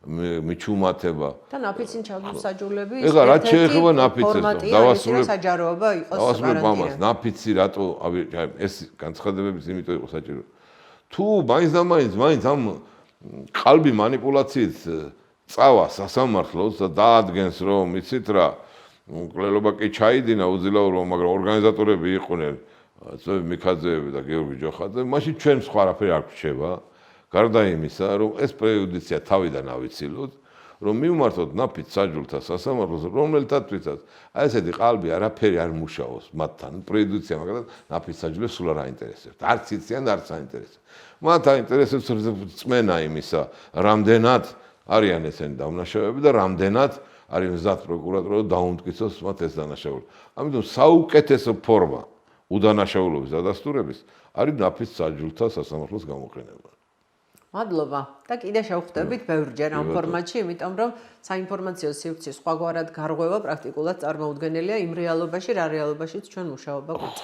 მიჩუმათება და ნაფიცი ჩამოსაჯულები ეხლა რაც შეეხება ნაფიცებს დავასრულებ საჯაროობა იყოს კარანტინა ნაფიცი რატო ეს განცხადებების იმიტომ იყო საჭირო თუ მაინც ამ ყალბი მანიპულაციით წავა სასამართლოს და დაადგენს რომ იცით რა მკვლელობა კი ჩაიდინა უძილაურობა მაგრამ ორგანიზატორები იყვნენ ძმები მიქაძეები და გიორგი ჯოხაძე მაშინ ჩვენ სხვა არაფერი არ გვჩება გარდა იმისა რომ ეს პრეიუდიცია თავიდან ავიცილოთ რომ მივმართოთ ნაფიც საჯულთა სასამართლოს რომელთათვისაც აი ესეთი ყალბი არაფერი არ მუშაობს მათთან პრეიუდიცია მაგალითად ნაფიც საჯულებს სულ არ აინტერესებთ არც იციან არც აინტერესებთ მათ აინტერესებს წმენა იმისა რამდენად არიან ესენი დამნაშავეები და რამდენად არის მზად პროკურატურა დაუმტკიცოს მათ ეს დანაშაულება ამიტომ საუკეთესო ფორმა უდანაშაულობის დადასტურების არის ნაფიც საჯულთა სასამართლოს გამოყენება მადლობა და კიდე შევხვდებით ბევრჯერ ამ ფორმატში, იმიტომ რომ საინფორმაციო სივრცე სხვაგვარად გარღვევა პრაქტიკულად წარმოუდგენელია იმ რეალობაში, რა რეალობაშიც ჩვენ მუშაობა გვაქვს.